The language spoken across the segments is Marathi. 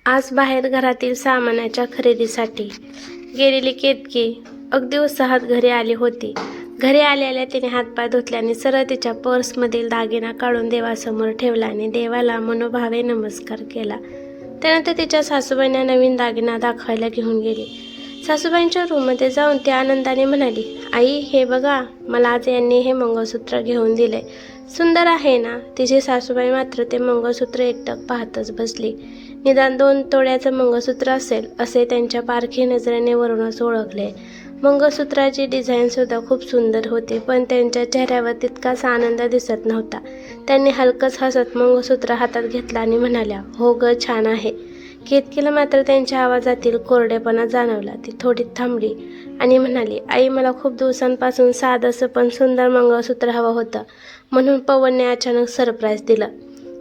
आज बाहेर घरातील सामानाच्या खरेदीसाठी गेलेली केतकी अगदी उत्साहात घरी आली होती. घरी आलेल्या तिने हातपाय धुतले आणि सरळ तिच्या पर्समधील दागिना काढून देवासमोर ठेवला आणि देवाला मनोभावे नमस्कार केला. त्यानंतर तिच्या सासूबाईंना नवीन दागिना दाखवायला घेऊन गेली. सासूबाईंच्या रूममध्ये जाऊन ती आनंदाने म्हणाली, आई हे बघा, मला आज यांनी हे मंगळसूत्र घेऊन दिले. सुंदर आहे ना? तिची सासूबाई मात्र ते मंगळसूत्र एकटक पाहतच बसली. निदान 2 तोळ्याचं मंगळसूत्र असेल असे त्यांच्या पारखी नजरेने वरूनच ओळखले. मंगळसूत्राची डिझाईनसुद्धा खूप सुंदर होती, पण त्यांच्या चेहऱ्यावर तितकाच आनंद दिसत नव्हता. त्यांनी हलकंच हसत मंगळसूत्र हातात घेतलं आणि म्हणाल्या, हो ग, छान आहे. केतकीला मात्र त्यांच्या आवाजातील कोरडेपणा जाणवला. ती थोडी थांबली आणि म्हणाली, आई, मला खूप दिवसांपासून साधंसं पण सुंदर मंगळसूत्र हवं होतं, म्हणून पवनने अचानक सरप्राईज दिलं.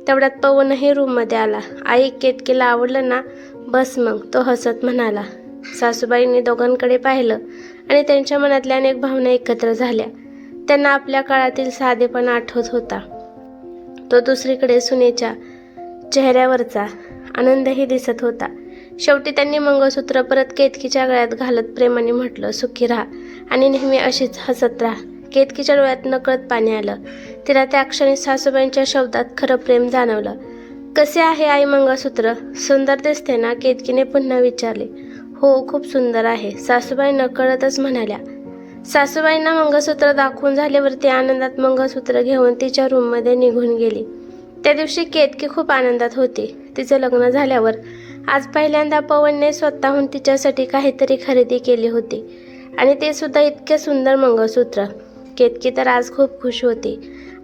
तेवढ्यात पवनही रूममध्ये आला. आई, केतकीला आवडलं ना? बस मग, तो हसत म्हणाला. सासूबाईंनी दोघांकडे पाहिलं आणि त्यांच्या मनातल्या अनेक भावना एकत्र झाल्या. त्यांना आपल्या काळातील साधेपणा आठवत होता. तो दुसरीकडे सुनेच्या चेहऱ्यावरचा आनंदही दिसत होता. शेवटी त्यांनी मंगळसूत्र परत केतकीच्या गळ्यात घालत प्रेमाने म्हटलं, सुखी राहा आणि नेहमी अशीच हसत राहा. केतकीच्या डोळ्यात नकळत पाणी आलं. तिला त्या क्षणी सासूबाईंच्या शब्दात खरं प्रेम जाणवलं. कसे आहे आई मंगळसूत्र? सुंदर दिसते ना? केतकीने पुन्हा विचारले. हो, खूप सुंदर आहे, सासूबाई नकळतच म्हणाल्या. सासूबाईंना मंगळसूत्र दाखवून झाल्यावरती आनंदात मंगळसूत्र घेऊन तिच्या रूममध्ये निघून गेली. त्या दिवशी केतकी खूप आनंदात होती. तिचं लग्न झाल्यावर आज पहिल्यांदा पवनने स्वतःहून तिच्यासाठी काहीतरी खरेदी केली होती आणि ते सुद्धा इतके सुंदर मंगळसूत्र. केतकी तर आज खूप खुश होती.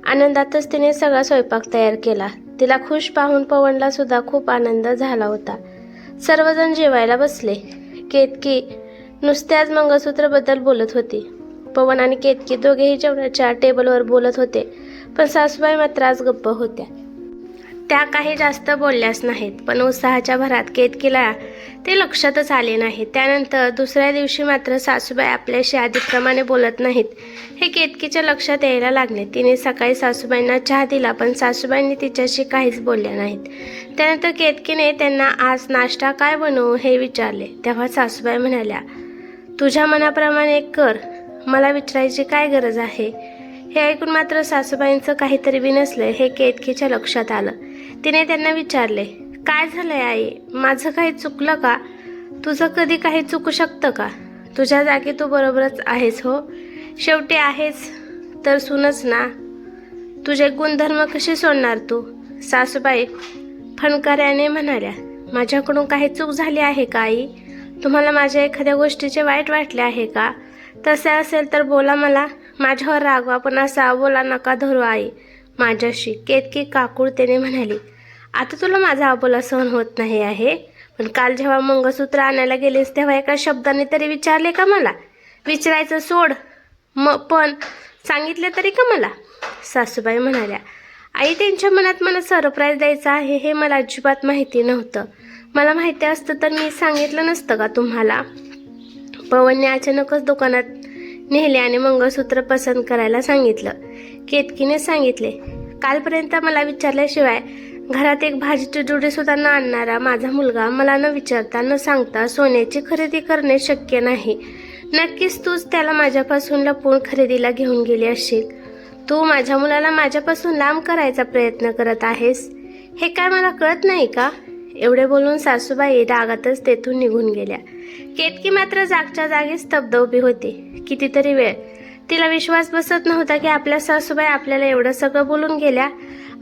आनंदातच तिने सगळा स्वयंपाक तयार केला. तिला खुश पाहून पवनला सुद्धा खूप आनंद झाला होता. सर्वजण जेवायला बसले. केतकी नुसत्याच मंगळसूत्राबद्दल बोलत होती. पवन आणि केतकी दोघेही जेवणाच्या टेबलवर बोलत होते, पण सासूबाई मात्र आज गप्प होत्या. त्या काही जास्त बोलल्याच नाहीत, पण उत्साहाच्या भरात केतकीला ते लक्षातच आले नाही. त्यानंतर दुसऱ्या दिवशी मात्र सासूबाई आपल्याशी आधीप्रमाणे बोलत नाहीत हे केतकीच्या लक्षात यायला लागले. तिने सकाळी सासूबाईंना चहा दिला, पण सासूबाईंनी तिच्याशी काहीच बोलल्या नाहीत. त्यानंतर केतकीने त्यांना आज नाश्ता काय बनवू हे विचारले. तेव्हा सासूबाई म्हणाल्या, तुझ्या मनाप्रमाणे कर, मला विचारायची काय गरज आहे. हे ऐकून मात्र सासूबाईंचं काहीतरी बिनसलंय हे केतकीच्या लक्षात आलं. तिने त्यांना विचारले, काय झालंय आई? माझं काही चुकलं का? तुझं कधी काही चुकू शकतं का? तुझ्या जागी तू बरोबरच आहेस. हो, शेवटी आहेस तर सूनच ना. तुझे गुणधर्म कसे सोडणार तू? सासूबाई फणकाऱ्याने म्हणाल्या, माझ्याकडून काही चूक झाली आहे का आई? तुम्हाला माझ्या एखाद्या गोष्टीचे वाईट वाटले आहे का? तसे असेल तर बोला, मला माझ्यावर रागवा, पण असा बोला नका धरू आई माझ्याशी. केतकी काकुळतेने म्हणाली, आता तुला माझा अबोला सहन होत नाही आहे, पण काल जेव्हा मंगळसूत्र आणायला गेलेस तेव्हा एका शब्दाने तरी विचारले का मला? विचारायचं सोड, पण सांगितले तरी का मला? सासूबाई म्हणाल्या, आई, त्यांच्या मनात मला सरप्राईज द्यायचा आहे हे मला अजिबात माहिती नव्हतं. मला माहिती असतं तर मी सांगितलं नसतं का तुम्हाला? पवनने अचानकच दुकानात नेले आणि मंगळसूत्र पसंत करायला सांगितलं. केतकीने सांगितले, कालपर्यंत मला विचारल्याशिवाय घरात एक भाजीची जुडी सुद्धा न आणणारा माझा मुलगा मला न विचारता न सांगता सोन्याची खरेदी करणे शक्य नाही. नक्कीच तूच त्याला माझ्यापासून लपवून खरेदीला घेऊन गेली असशील. तू माझ्या मुलाला माझ्यापासून लांब करायचा प्रयत्न करत आहेस, हे काय मला कळत नाही का? एवढे बोलून सासूबाई रागातच तेथून निघून गेल्या. केतकी मात्र जागच्या जागी स्तब्ध उभी होती. कितीतरी वेळ तिला विश्वास बसत नव्हता की आपल्या सासूबाई आपल्याला एवढं सगळं बोलून गेल्या.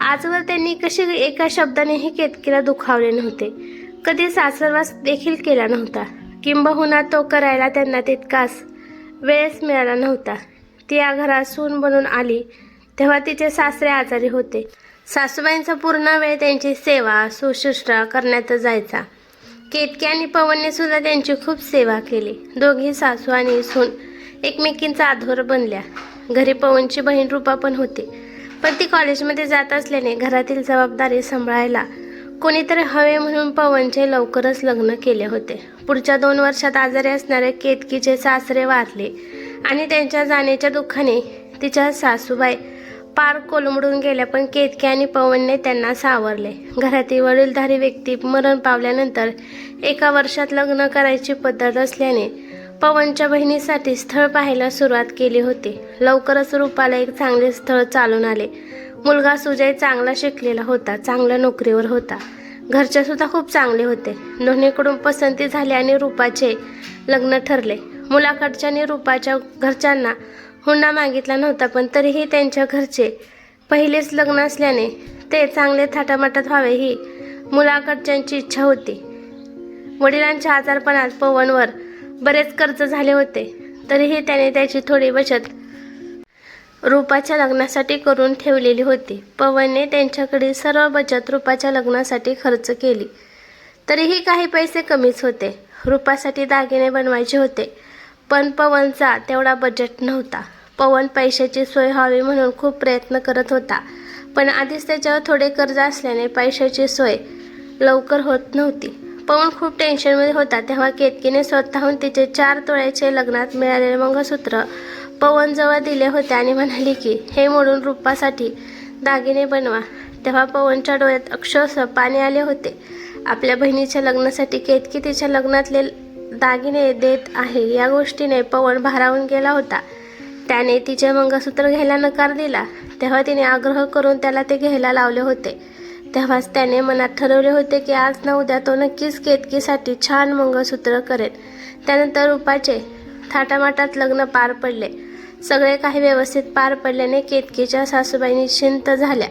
आजवर त्यांनी कशी एका शब्दानेही केतकीला दुखावले नव्हते. कधी सासरवास देखील केला नव्हता. किंबहुना तो करायला त्यांना तितकाच वेळच मिळाला नव्हता. ती या घरात सून बनून आली तेव्हा तिचे सासरे आजारी होते. सासूबाईंचा पूर्ण वेळ त्यांची सेवा शुश्रूषा करण्यातच जायचा. केतकी आणि पवनने सुद्धा त्यांची खूप सेवा केली. दोघी सासू आणि सून एकमेकींचा आधार बनल्या. घरी पवनची बहीण रूपा पण होती, पण ती कॉलेजमध्ये जात असल्याने घरातील जबाबदारी सांभाळायला कोणीतरी हवे म्हणून पवनचे लवकरच लग्न केले होते. पुढच्या 2 वर्षात आजारी असणारे केतकीचे सासरे वारले आणि त्यांच्या जाण्याच्या दुःखाने तिच्या सासूबाई पार कोलमडून गेल्या, पण केतकी आणि पवनने त्यांना सावरले. घरातील वडीलधारी व्यक्ती मरण पावल्यानंतर 1 वर्षात लग्न करायची पद्धत असल्याने पवनच्या बहिणीसाठी स्थळ पाहायला सुरुवात केली होती. लवकरच रूपाला एक चांगले स्थळ चालून आले. मुलगा सुजय चांगला शिकलेला होता, चांगल्या नोकरीवर होता. घरचे सुद्धा खूप चांगले होते. दोन्हीकडून पसंती झाली आणि रूपाचे लग्न ठरले. मुलाकडच्याने रूपाच्या घरच्यांना हुंडा मागितला नव्हता, पण तरीही त्यांच्या घरचे पहिलेच लग्न असल्याने ते चांगले थाटामाटात व्हावे ही मुलाकडच्यांची इच्छा होती. वडिलांच्या आजारपणात पवनवर बरेच कर्ज झाले होते, तरीही त्याने त्याची थोडी बचत रूपाच्या लग्नासाठी करून ठेवलेली होती. पवनने त्यांच्याकडील सर्व बचत रूपाच्या लग्नासाठी खर्च केली. तरीही काही पैसे कमीच होते. रूपासाठी दागिने बनवायचे होते, पण पवनचा तेवढा बजेट नव्हता. पवन पैशाची सोय व्हावी म्हणून खूप प्रयत्न करत होता, पण आधीच त्याच्यावर थोडे कर्ज असल्याने पैशाची सोय लवकर होत नव्हती. पवन खूप टेन्शनमध्ये होता. तेव्हा केतकीने स्वतःहून तिचे 4 तोळ्याचे लग्नात मिळालेले मंगळसूत्र पवनजवळ दिले होते आणि म्हणाली की हे मोडून रूपासाठी दागिने बनवा. तेव्हा पवनच्या डोळ्यात अक्षरशः पाणी आले होते. आपल्या बहिणीच्या लग्नासाठी केतकी तिच्या लग्नातले दागिने देत आहे या गोष्टीने पवन भारावून गेला होता. त्याने तिचे मंगळसूत्र घ्यायला नकार दिला. तेव्हा तिने आग्रह करून त्याला ते घ्यायला लावले होते. तेव्हाच त्याने मनात ठरवले होते की आज ना उद्या तो नक्कीच केतकीसाठी छान मंगळसूत्र करेल. त्यानंतर रूपाचे थाटामाटात लग्न पार पडले. सगळे काही व्यवस्थित पार पडल्याने केतकीच्या सासूबाई निश्चिंत झाल्या.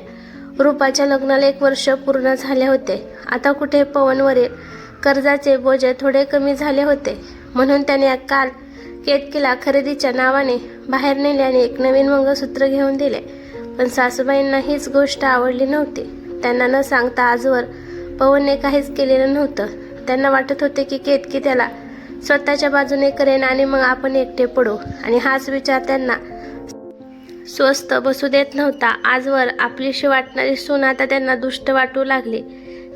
रूपाच्या लग्नाला 1 वर्ष पूर्ण झाले होते. आता कुठे पवनवरील कर्जाचे बोजे थोडे कमी झाले होते, म्हणून त्याने काल केतकीला खरेदीच्या नावाने बाहेर नेले आणि एक नवीन मंगळसूत्र घेऊन दिले. पण सासूबाईंना हीच गोष्ट आवडली नव्हती. त्यांना न सांगता आजवर पवनने काहीच केलेलं नव्हतं. त्यांना वाटत होते की केतकी त्याला स्वतःच्या बाजूने करेन आणि मग आपण एकटे पडू, आणि हाच विचार त्यांना स्वस्थ बसू देत नव्हता. आजवर आपलीशी वाटणारी सून आता त्यांना दुष्ट वाटू लागली.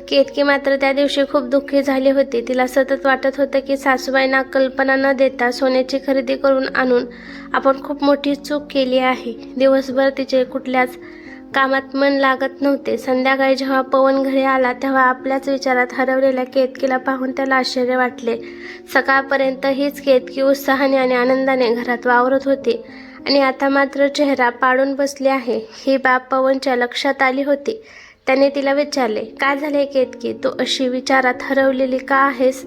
केतकी मात्र त्या दिवशी खूप दुःखी झाली होती. तिला सतत वाटत होतं की सासूबाईंना कल्पना न देता सोन्याची खरेदी करून आणून आपण खूप मोठी चूक केली आहे. दिवसभर तिचे कुठल्याच कामात मन लागत नव्हते. संध्याकाळी जेव्हा पवन घरी आला तेव्हा आपल्याच विचारात हरवलेल्या केतकीला पाहून त्याला आश्चर्य वाटले. सकाळपर्यंत हीच केतकी उत्साहाने आणि आनंदाने घरात वावरत होती आणि आता मात्र चेहरा पाडून बसली आहे. ही बाब पवनच्या लक्षात आली होती. त्याने तिला विचारले, काय झाले केतकी, तू अशी विचारात हरवलेली का आहेस?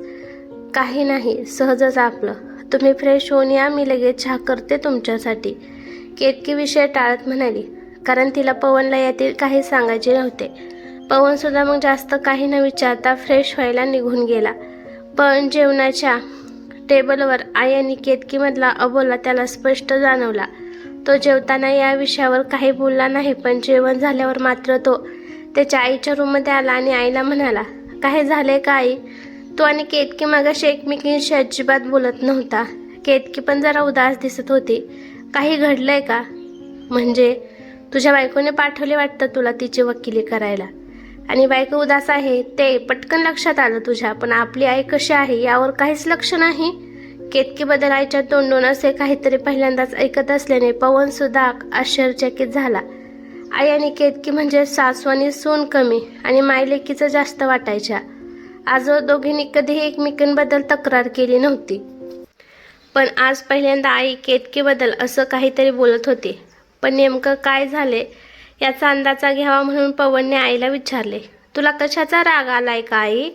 काही नाही, सहजच आपलं. तुम्ही फ्रेश होऊन या, मी लगेच चहा करते तुमच्यासाठी. केतकी विषय टाळत म्हणाली, कारण तिला पवनला यातील काही सांगायचे नव्हते. पवन सुद्धा मग जास्त काही न विचारता फ्रेश व्हायला निघून गेला. पण जेवणाच्या टेबलवर आई आणि केतकीमधला अबोला त्याला स्पष्ट जाणवला. तो जेवताना या विषयावर काही बोलला नाही, पण जेवण झाल्यावर मात्र तो त्याच्या आईच्या रूममध्ये आला आणि आईला म्हणाला, काय झाले का आई? तो आणि केतकी मागाशी एकमेकींशी अजिबात बोलत नव्हता. केतकी पण जरा उदास दिसत होती. काही घडलंय का? म्हणजे तुझ्या बायकोने पाठवले वाटतं तुला तिची वकिली करायला, आणि बायको उदास आहे ते पटकन लक्षात आलं तुझ्या, पण आपली आई कशी आहे यावर काहीच लक्ष नाही. केतकीबद्दल आईच्या तोंडून असे काहीतरी पहिल्यांदाच ऐकत असल्याने पवन सुद्धा आश्चर्यचकित झाला. आई आणि केतकी म्हणजे सासू आणि सून कमी आणि मायलेकीचं जास्त वाटायच्या. आजवर दोघींनी कधीही एकमेकांबद्दल तक्रार केली नव्हती, पण आज पहिल्यांदा आई केतकीबद्दल असं काहीतरी बोलत होती. पण नेमकं काय झाले याचा अंदाजा घ्यावा म्हणून पवनने आईला विचारले, तुला कशाचा राग आलाय का आई?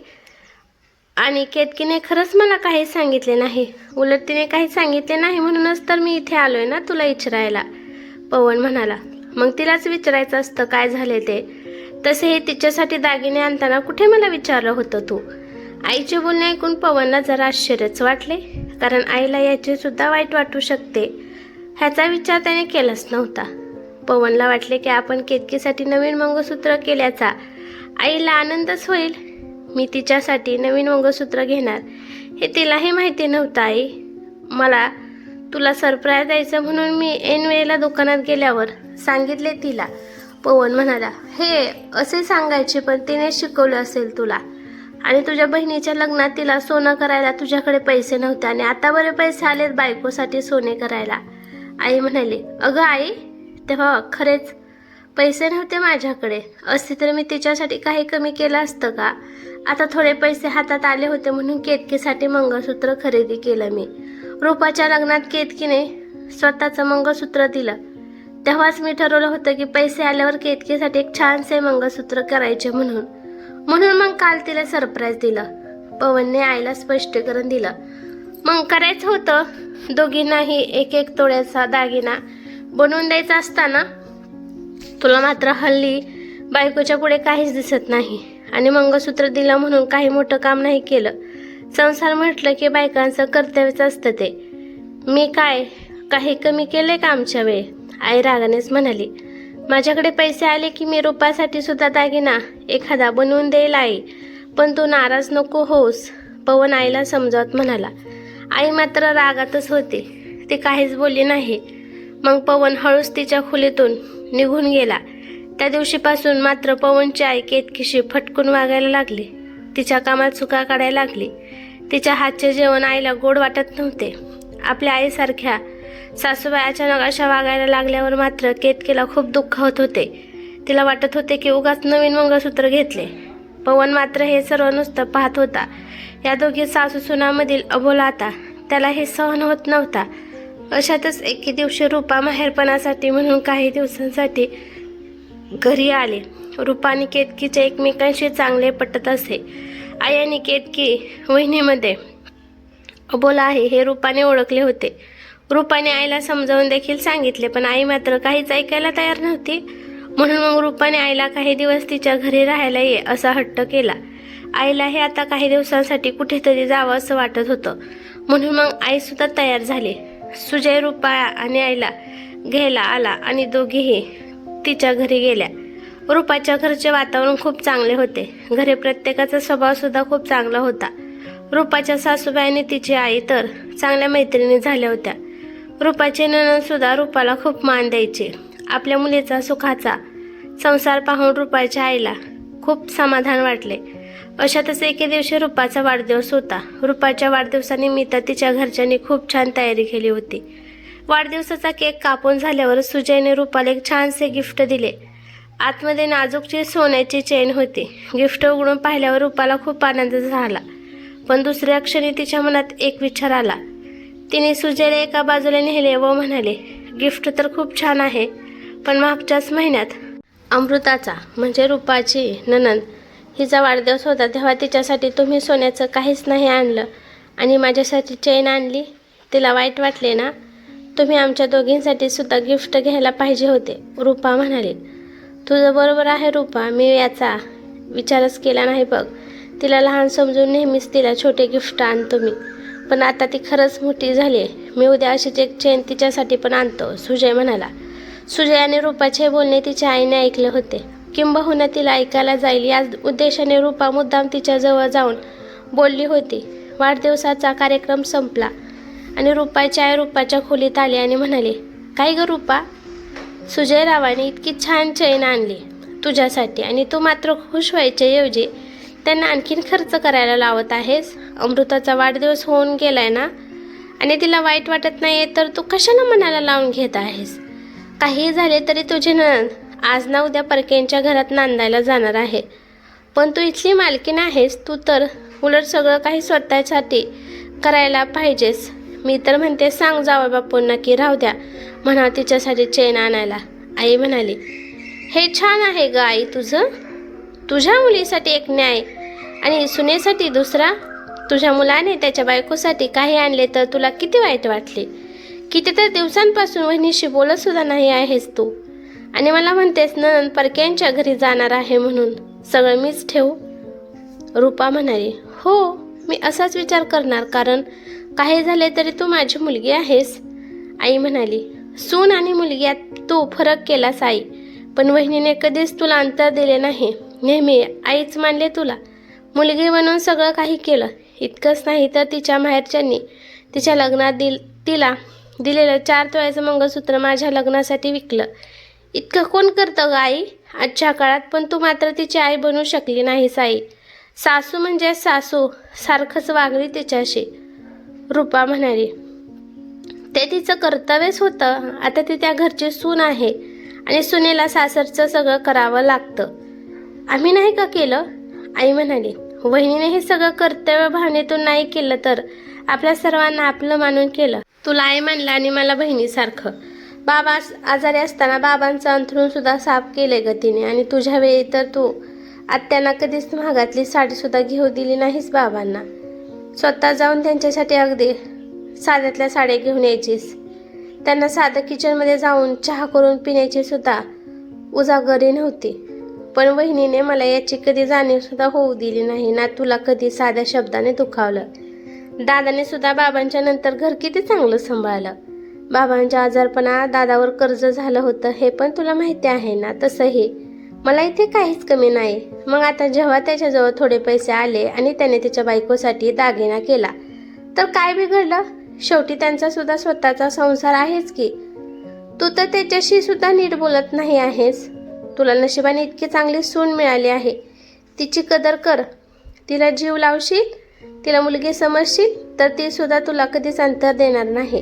आणि केतकीने खरंच मला काही सांगितले नाही. उलट तिने काही सांगितले नाही म्हणूनच तर मी इथे आलोय ना तुला विचारायला, पवन म्हणाला. मग तिलाच विचारायचं असतं काय झाले ते. तसेही तिच्यासाठी दागिने आणताना कुठे मला विचारलं होतं तू? आईचे बोलणे ऐकून पवनला जरा आश्चर्यच वाटले, कारण आईला याची सुद्धा वाईट वाटू शकते ह्याचा विचार त्याने केलाच नव्हता. पवनला वाटले की आपण केतकीसाठी नवीन मंगळसूत्र केल्याचा आईला आनंदच होईल. मी तिच्यासाठी नवीन मंगळसूत्र घेणार हे तिलाही माहिती नव्हतं आई. मला तुला सरप्राईज द्यायचं म्हणून मी ऐन वेळेला दुकानात गेल्यावर सांगितले तिला, पवन म्हणाला. हे असे सांगायचे, पण तिने शिकवलं असेल तुला. आणि तुझ्या बहिणीच्या लग्नात तिला सोनं करायला तुझ्याकडे पैसे नव्हते आणि आता बरे पैसे आलेत बायकोसाठी सोने करायला. आई म्हणाली, अगं आई, तेव्हा खरेच पैसे नव्हते माझ्याकडे, असते तर मी तिच्यासाठी काही कमी केलं असतं का? आता थोडे पैसे हातात आले होते म्हणून केतकीसाठी मंगळसूत्र खरेदी केलं मी. रूपाच्या लग्नात केतकीने स्वतःचं मंगळसूत्र दिलं. तेव्हाच मी ठरवलं होतं की पैसे आल्यावर केतकीसाठी एक छानसे मंगळसूत्र करायचे म्हणून मग काल तिला सरप्राईज दिलं. पवनने आईला स्पष्टीकरण दिलं. मग करायचं होतं दोघींनाही एक एक तोळ्याचा दागिना बनवून द्यायचा असताना. तुला मात्र हल्ली बायकोच्या पुढे काहीच दिसत नाही आणि मंगळसूत्र दिलं म्हणून काही मोठं काम नाही केलं. संसार म्हटलं की बायकांचं कर्तव्यच असतं ते. मी काही कमी केले का आमच्या वेळी? आई रागानेच म्हणाली. माझ्याकडे पैसे आले की मी रूपासाठी सुद्धा दागिना एखादा बनवून देईल आई, पण तू नाराज नको होस, पवन आईला समजावत म्हणाला. आई मात्र रागातच होती. ती काहीच बोलली नाही. मग पवन हळूच तिच्या खोलीतून निघून गेला. त्या दिवशीपासून मात्र पवनची आई केतकीशी फटकून वागायला लागली. तिच्या कामात चुका काढायला लागली. तिच्या हातचे जेवण आईला गोड वाटत नव्हते. आपल्या आईसारख्या सासूबाई अचानक अशा वागायला लागल्यावर मात्र केतकीला खूप दुःख होत होते. तिला वाटत होते की उगाच नवीन मंगळसूत्र घेतले. पवन मात्र हे सर्व नुसतं पाहत होता. या दोघी सासू सुनामधील अबोला आता त्याला हे सहन होत नव्हता. अशातच एके दिवशी रूपा माहेरपणासाठी म्हणून काही दिवसांसाठी घरी आले. रूपा आणि केतकीचे एकमेकांशी चांगले पटत असे. आई आणि केतकी वहिनीमध्ये अबोला आहे हे रूपाने ओळखले होते. रूपाने आईला समजावून देखील सांगितले, पण आई मात्र काहीच ऐकायला तयार नव्हती. म्हणून मग रूपाने आईला काही दिवस तिच्या घरी राहायला ये असा हट्ट केला. आईला हे आता काही दिवसांसाठी कुठेतरी जावं असं वाटत होतं. म्हणून मग आई सुद्धा तयार झाली. सुजय रूपा आणि आईला घ्यायला आला आणि दोघीही तिच्या घरी गेल्या. रूपाच्या घरचे वातावरण खूप चांगले होते. घरी प्रत्येकाचा स्वभाव सुद्धा खूप चांगला होता. रूपाच्या सासूबाई आणि तिची आई तर चांगल्या मैत्रिणी झाल्या होत्या. रूपाचे नणंद सुद्धा रूपाला खूप मान द्यायचे. आपल्या मुलीचा सुखाचा संसार पाहून रूपाच्या आईला खूप समाधान वाटले. अशातच एके दिवशी रूपाचा वाढदिवस होता. रूपाच्या वाढदिवसानिमित्त तिच्या घरच्यांनी खूप छान तयारी केली होती. वाढदिवसाचा केक कापून झाल्यावर सुजयने रूपाला एक छानसे गिफ्ट दिले. आतमध्ये नाजूकची सोन्याची चेन होती. गिफ्ट उघडून पाहिल्यावर रूपाला खूप आनंद झाला. पण दुसऱ्या क्षणी तिच्या मनात एक विचार आला. तिने सुजयला एका बाजूला नेले व म्हणाले, गिफ्ट तर खूप छान आहे, पण मागच्याच महिन्यात अमृताचा म्हणजे रूपाची नणंद हिचा वाढदिवस होता तेव्हा तिच्यासाठी तुम्ही सोन्याचं काहीच नाही आणलं आणि माझ्यासाठी चेन आणली. तिला वाईट वाटले ना? तुम्ही आमच्या दोघींसाठी सुद्धा गिफ्ट घ्यायला पाहिजे होते, रूपा म्हणाली. तुझं बरोबर आहे रूपा, मी याचा विचारच केला नाही बघ. तिला लहान समजून नेहमीच तिला छोटे गिफ्ट आणतो मी, पण आता ती खरंच मोठी झाली. मी उद्या अशीच एक चेन तिच्यासाठी पण आणतो, सुजय म्हणाला. सुजय आणि रूपाचे बोलणे तिच्या आईने ऐकले होते. किंबहुना तिला ऐकायला जाईल या उद्देशाने रूपा मुद्दाम तिच्याजवळ जाऊन बोलली होती. वाढदिवसाचा कार्यक्रम संपला आणि रूपाची आई रूपाच्या खोलीत आली आणि म्हणाली, काय ग रूपा, सुजय रावाने इतकी छान चैन आणली तुझ्यासाठी आणि तू मात्र खुश व्हायच्या ऐवजी त्यांना आणखीन खर्च करायला लावत आहेस. अमृताचा वाढदिवस होऊन गेलाय ना आणि तिला वाईट वाटत नाही तर तू कशाला मनाला लावून घेत आहेस? काही झाले तरी तुझी नणंद आज ना उद्या परक्यांच्या घरात नांदायला जाणार आहे, पण तू इथली मालकीण आहेस. तू तर उलट सगळं काही स्वतःसाठी करायला पाहिजेस. मी तर म्हणते सांग जावं बापूंना की राहू द्या म्हणा तिच्यासाठी चेन आणायला. आई म्हणाली, हे छान आहे ग आई तुझं. तुझ्या मुलीसाठी एक न्याय आणि सुनेसाठी दुसरा. तुझ्या मुलाने त्याच्या बायकोसाठी काही आणले तर तुला किती वाईट वाटले. किती तर दिवसांपासून वहिनीशी बोलत सुद्धा नाही आहेस तू आणि मला म्हणतेस नणंद परक्यांच्या घरी जाणार आहे म्हणून सगळं मीच ठेवू. रूपा म्हणाली, हो मी असाच विचार करणार, कारण काही झाले तरी तू माझी मुलगी आहेस. आई म्हणाली, सून आणि मुलग्यात तू फरक केलास आई, पण वहिनीने कधीच तुला अंतर दिले नाही. नेहमी आईच मानले तुला. मुलगी म्हणून सगळं काही केलं. इतकंच नाही तर तिच्या माहेरच्यांनी तिच्या लग्नात तिला दिलेलं 4 तोळ्याचं मंगळसूत्र माझ्या लग्नासाठी विकलं. इतकं कोण करतं ग आई आजच्या काळात? पण तू मात्र तिची आई बनू शकली नाहीस आई. सासू म्हणजे सासू सारखंच वागली तिच्याशी. रूपा म्हणाली, ते तिचं कर्तव्यच होतं. आता ती त्या घरची सून आहे आणि सुनेला सासरचं सगळं करावं लागतं. आम्ही नाही का केलं? आई म्हणाली. वहिनीने हे सगळं कर्तव्य भावनेतून नाही केलं तर आपल्या सर्वांना आपलं मानून केलं. तुला आई म्हणलं आणि मला बहिणीसारखं. बाबा आजारी असताना बाबांचं अंथरूण सुद्धा साफ केले ग तिने. आणि तुझ्या वेळी तर तू आत्यांना कधीच महागातली साडी सुद्धा घेऊ दिली नाहीस बाबांना. स्वतः जाऊन त्यांच्यासाठी अगदी साध्यातल्या साड्या घेऊन यायचीस. त्यांना साधं किचनमध्ये जाऊन चहा करून पिण्याची सुद्धा उजागरी नव्हती. पण वहिनीने मला याची कधी जाणीव सुद्धा होऊ दिली नाही ना तुला कधी साध्या शब्दाने दुखावलं. दादाने सुद्धा बाबांच्या नंतर घर किती चांगलं सांभाळलं. बाबांच्या आजारपणात दादावर कर्ज झालं होतं हे पण तुला माहिती आहे ना. तसंही मला इथे काहीच कमी नाही. मग आता जेव्हा त्याच्याजवळ थोडे पैसे आले आणि त्याने त्याच्या बायकोसाठी दागिना केला तर काय बिघडलं? शेवटी त्यांचा सुद्धा स्वतःचा संसार आहेच की. तू तर त्याच्याशी सुद्धा नीट बोलत नाही आहेस. तुला नशिबाने इतकी चांगली सून मिळाली आहे. तिची कदर कर. तिला जीव लावशील, तिला मुलगी समजशील तर ती सुद्धा तुला कधीच अंतर देणार नाही.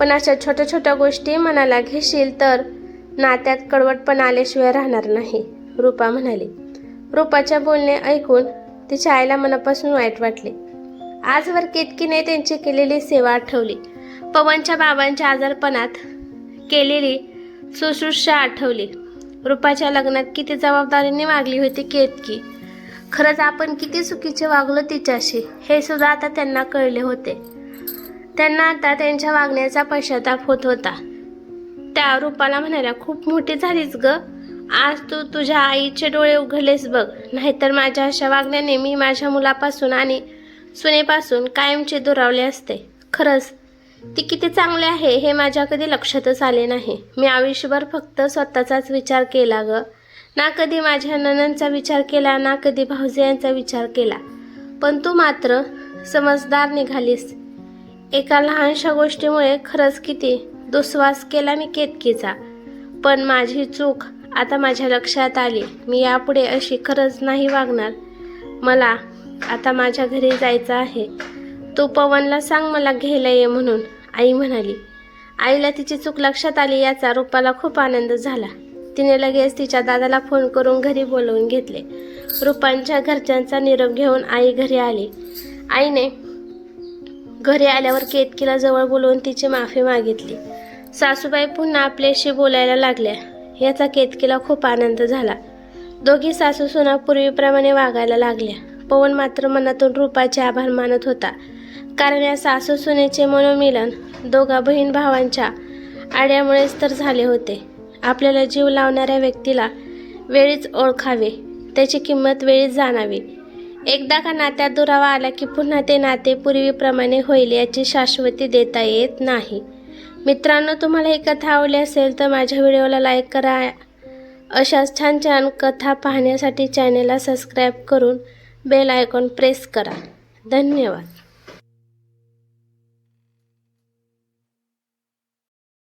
पण अशा छोट्या छोट्या गोष्टी मनाला घेशील तर नात्यात कडवटपणा आल्याशिवाय राहणार नाही, रूपा म्हणाली. रूपाच्या बोलणे ऐकून तिच्या आईला मनापासून वाईट वाटले. आजवर केतकीने त्यांची केलेली सेवा आठवली. पवनच्या बाबांच्या आजारपणात केलेली शुश्रूषा आठवली. रूपाच्या लग्नात किती जबाबदारीने वागली होती केतकी. खरंच आपण किती चुकीचे वागलो तिच्याशी हे सुद्धा आता त्यांना कळले होते. त्यांना आता त्यांच्या वागण्याचा पश्चाताप होत होता. त्या रूपाला म्हणाल्या, खूप मोठी झालीस ग. आज तू तुझ्या आईचे डोळे उघडलेस बघ. नाहीतर माझ्या अशा वागण्याने मी माझ्या मुलापासून आणि सुनेपासून कायमचे दुरावले असते. खरंच ती किती चांगली आहे हे माझ्या कधी लक्षातच आले नाही. मी आयुष्यभर फक्त स्वतःचाच विचार केला ग. ना कधी माझ्या नणंदचा विचार केला, ना कधी भाऊजींचा विचार केला. पण तू मात्र समजदार निघालीस. एका लहानशा गोष्टीमुळे खरंच किती दुस्वास केला मी केतकीचा. पण माझी चूक आता माझ्या लक्षात आली. मी यापुढे अशी खरंच नाही वागणार. मला आता माझ्या घरी जायचं आहे. तू पवनला सांग मला घ्यायला ये म्हणून, आई म्हणाली. आईला तिची चूक लक्षात आली याचा रूपाला खूप आनंद झाला. तिने लगेच तिच्या दादाला फोन करून घरी बोलवून घेतले. रूपांच्या घरच्यांचा निरोप घेऊन आई घरी आली. आईने घरी आल्यावर केतकीला जवळ बोलवून तिची माफी मागितली. सासूबाई पुन्हा आपल्याशी बोलायला लागल्या. याचा केतकीला खूप आनंद झाला. दोघी सासू सुना पूर्वीप्रमाणे वागायला लागल्या. पवन मात्र मनातून रूपाचे आभार मानत होता. कारण या सासू सुनेचे मनोमिलन दोघा बहीण भावांच्या आड्यामुळेच तर झाले होते. आपल्याला जीव लावणाऱ्या व्यक्तीला वेळीच ओळखावे, त्याची किंमत वेळीच जाणावी. एकदा का नात्यात दुरावा आला की पुन्हा ते नाते पूर्वीप्रमाणे होईल याची शाश्वती देता येत नाही. मित्रांनो, तुम्हाला ही कथा आवडली असेल तर माझ्या व्हिडिओला लाईक करा. अशाच छान छान कथा पाहण्यासाठी चॅनेलला सबस्क्राईब करून बेल आयकॉन प्रेस करा. धन्यवाद.